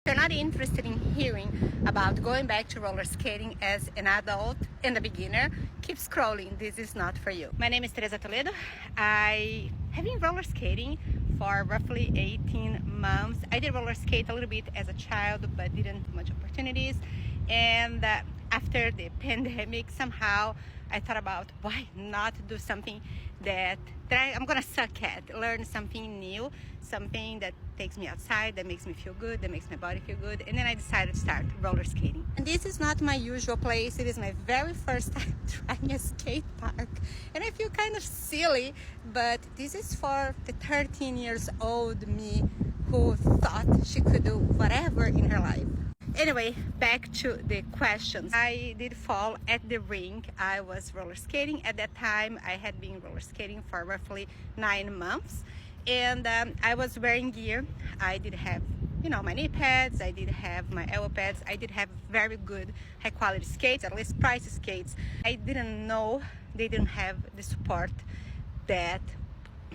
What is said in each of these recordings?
If you're not interested in hearing about going back to roller skating as an adult and a beginner, keep scrolling. This is not for you. My name is Tereza Toledo. I have been roller skating for roughly 18 months. I did roller skate a little bit as a child, but didn't have much opportunities. And after the pandemic, somehow I thought about why not do something that I'm gonna suck at, learn something new, something that takes me outside, that makes me feel good, that makes my body feel good. And then I decided to start roller skating. And this is not my usual place. It is my very first time trying a skate park. And I feel kind of silly, but this is for the 13 years old me who thought she could do whatever in her life. Anyway, back to the questions. I did fall at the rink. I was roller skating. At that time, I had been roller skating for roughly 9 months. And I was wearing gear. I did have, my knee pads. I did have my elbow pads. I did have very good high quality skates, at least price skates. I didn't know they didn't have the support that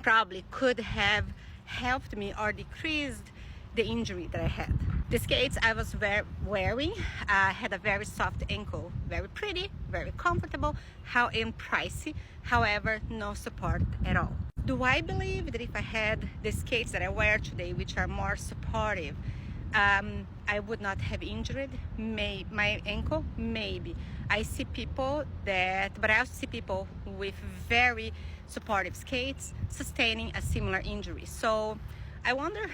probably could have helped me or decreased the injury that I had. The skates I was wearing had a very soft ankle, very pretty, very comfortable, and pricey, however, no support at all. Do I believe that if I had the skates that I wear today, which are more supportive, I would not have injured my ankle? Maybe. I see people but I also see people with very supportive skates sustaining a similar injury. So I wonder,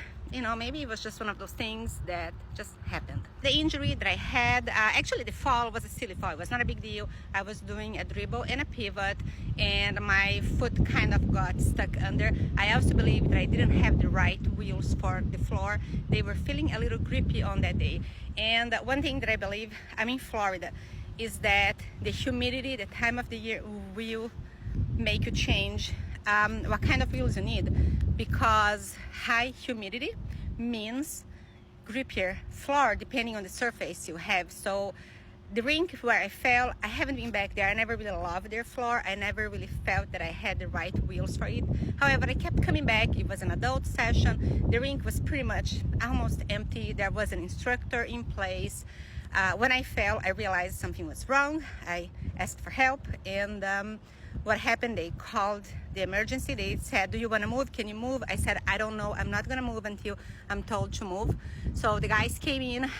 maybe it was just one of those things that just happened. The injury that I had, actually the fall was a silly fall. It was not a big deal. I was doing a dribble and a pivot and my foot kind of got stuck under. I also believe that I didn't have the right wheels for the floor. They were feeling a little grippy on that day. And one thing that I believe, I'm in Florida, is that the humidity, the time of the year will make you change what kind of wheels you need, because high humidity means grippier floor depending on the surface you have. So the rink where I fell, I haven't been back there. I never really loved their floor. I never really felt that I had the right wheels for it. However, I kept coming back. It was an adult session. The rink was pretty much almost empty. There was an instructor in place. When I fell, I realized something was wrong. I asked for help, and what happened, they called the emergency. They said, do you want to move? Can you move? I said, I don't know. I'm not going to move until I'm told to move. So the guys came in.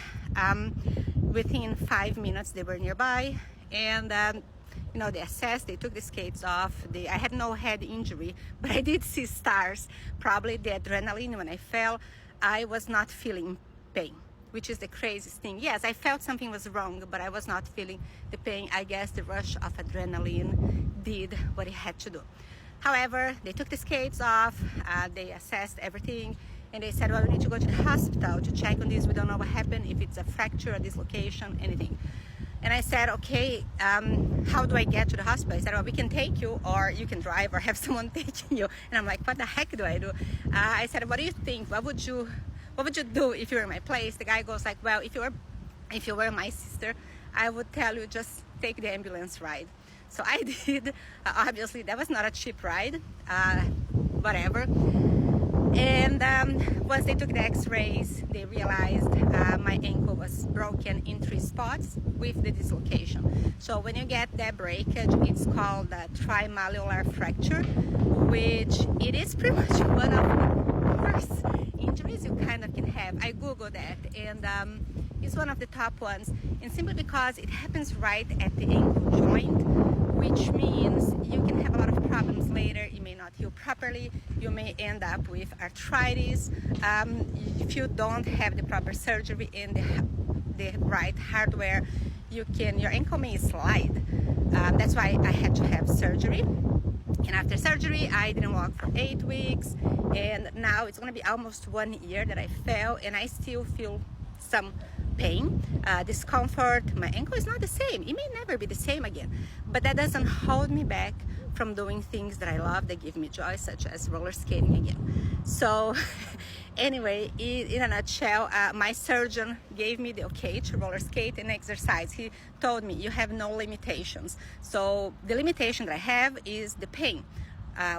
Within 5 minutes, they were nearby. And, they assessed. They took the skates off. I had no head injury, but I did see stars. Probably the adrenaline when I fell. I was not feeling pain, which is the craziest thing. Yes, I felt something was wrong, but I was not feeling the pain. I guess the rush of adrenaline did what it had to do. However, they took the skates off, they assessed everything, and they said, well, we need to go to the hospital to check on this. We don't know what happened, if it's a fracture, a dislocation, anything. And I said, okay, how do I get to the hospital? He said, well, we can take you, or you can drive, or have someone taking you. And I'm like, what the heck do I do? I said, what do you think? What would you do if you were in my place? The guy goes like, well, if you were my sister, I would tell you just take the ambulance ride. So I did. Obviously, that was not a cheap ride, whatever. And once they took the x-rays, they realized my ankle was broken in 3 spots with the dislocation. So when you get that breakage, it's called a trimalleolar fracture, which it is pretty much one of the worst injuries you kind of can have. I googled that, and it's one of the top ones, and simply because it happens right at the ankle joint, which means you can have a lot of problems later. You may not heal properly. You may end up with arthritis. If you don't have the proper surgery and the right hardware, your ankle may slide. That's why I had to have surgery. And after surgery, I didn't walk for 8 weeks. And now it's going to be almost 1 year that I fell, and I still feel some pain, discomfort. My ankle is not the same. It may never be the same again, but that doesn't hold me back from doing things that I love, that give me joy, such as roller skating again. So anyway, in a nutshell, my surgeon gave me the okay to roller skate and exercise. He told me, you have no limitations. So the limitation that I have is the pain.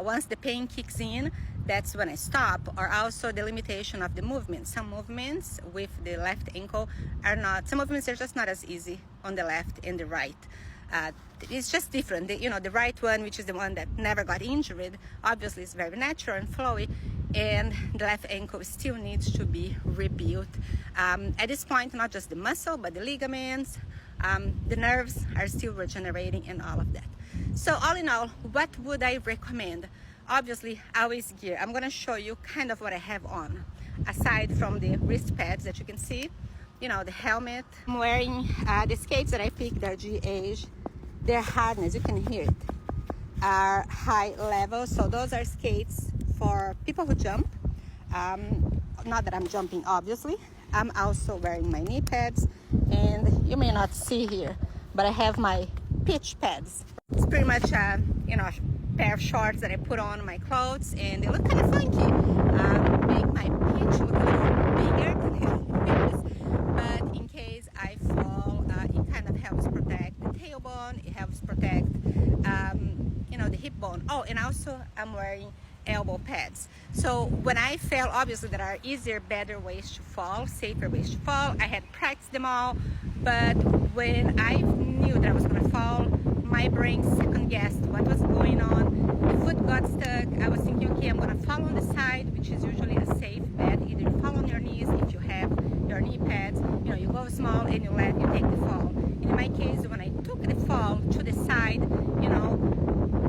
Once the pain kicks in, that's when I stop. Or also the limitation of the movement. Some movements with the left ankle are not, some movements are just not as easy on the left and the right. It's just different. The right one, which is the one that never got injured, obviously is very natural and flowy, and the left ankle still needs to be rebuilt. At this point, not just the muscle, but the ligaments, the nerves are still regenerating and all of that. So all in all, what would I recommend? Obviously, always gear. I'm gonna show you kind of what I have on. Aside from the wrist pads that you can see, the helmet. I'm wearing the skates that I picked, they're GH. Their hardness, you can hear it, are high level. So those are skates for people who jump. Not that I'm jumping, obviously. I'm also wearing my knee pads, and you may not see here, but I have my pitch pads. It's pretty much a pair of shorts that I put on my clothes, and they look kind of funky. Make my pitch look a little bigger than it is. But in case I fall, it kind of helps protect the tailbone. It helps protect, the hip bone. Oh, and also I'm wearing elbow pads. So when I fell, obviously there are easier, better ways to fall, safer ways to fall. I had practiced them all, but when I knew that I was gonna fall, my brain second guessed what was going on. The foot got stuck. I was thinking, okay, I'm gonna fall on the side, which is usually a safe bet. Either you fall on your knees if you have your knee pads, you go small and you take the fall. And in my case, when I took the fall to the side,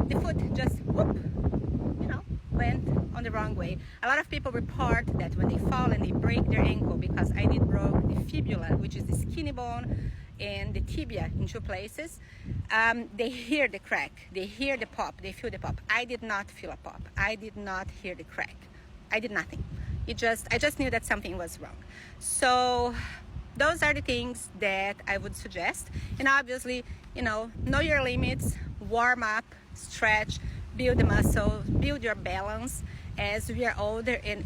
the foot just whoop, went on the wrong way. A lot of people report that when they fall and they break their ankle, because I did broke the fibula, which is the skinny bone, and the tibia in two places, they hear the crack, they hear the pop, they feel the pop. I did not feel a pop. I did not hear the crack. I did nothing. I just knew that something was wrong. So those are the things that I would suggest. And obviously, know your limits, warm up, stretch, build the muscle, build your balance. As we are older, and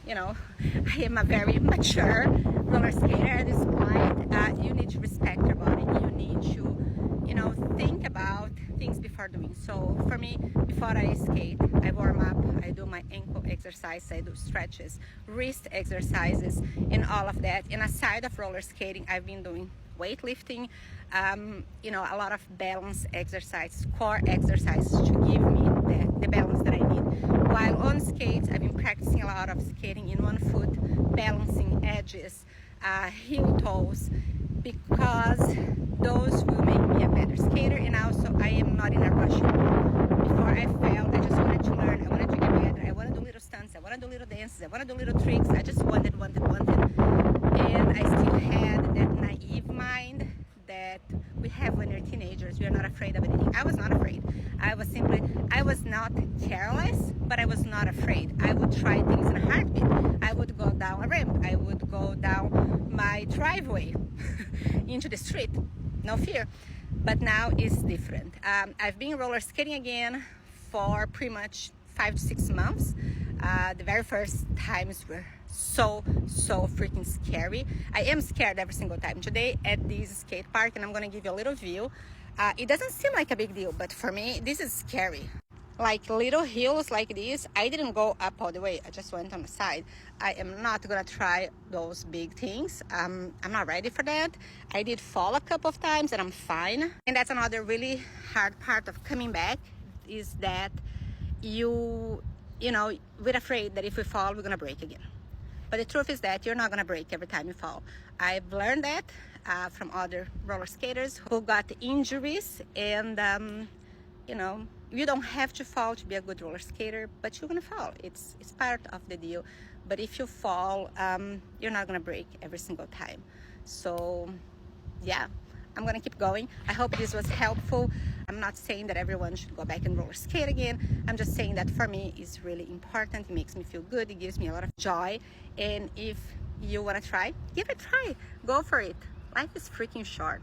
I am a very mature roller skater at this point, you need to respect your body. You need to think about things before doing. So for me, before I skate, I warm up, I do my ankle exercise, I do stretches, wrist exercises, and all of that. And aside of roller skating, I've been doing weightlifting, a lot of balance exercises, core exercises to give me the balance that I need. While on skates, I've been practicing a lot of skating in one foot, balancing edges, heel toes, because those will make me a better skater. And also, I am not in a rush. Before I fell, I just wanted to learn, I wanted to get better, I want to do little stunts, I want to do little dances, I want to do little tricks. I just wanted. And I still had that naive mind that we have when we're teenagers. We are not afraid of anything. I was not afraid. I was not careless, but I was not afraid. I would try things in a heartbeat. I would go down a ramp. I would go down my driveway into the street. No fear. But now it's different. I've been roller skating again for pretty much 5 to 6 months. The very first times were so freaking scary. I am scared every single time. Today at this skate park, and I'm gonna give you a little view. It doesn't seem like a big deal, but for me, this is scary. Like little hills like this, I didn't go up all the way. I just went on the side. I am not gonna try those big things. I'm not ready for that. I did fall a couple of times and I'm fine. And that's another really hard part of coming back, is that we're afraid that if we fall, we're gonna break again. But the truth is that you're not gonna break every time you fall. I've learned that from other roller skaters who got injuries, and you don't have to fall to be a good roller skater, but you're gonna fall. It's part of the deal. But if you fall, you're not gonna break every single time. So yeah, I'm gonna keep going. I hope this was helpful. I'm not saying that everyone should go back and roller skate again. I'm just saying that for me, it's really important. It makes me feel good. It gives me a lot of joy. And if you wanna try, give it a try. Go for it. Life is freaking short.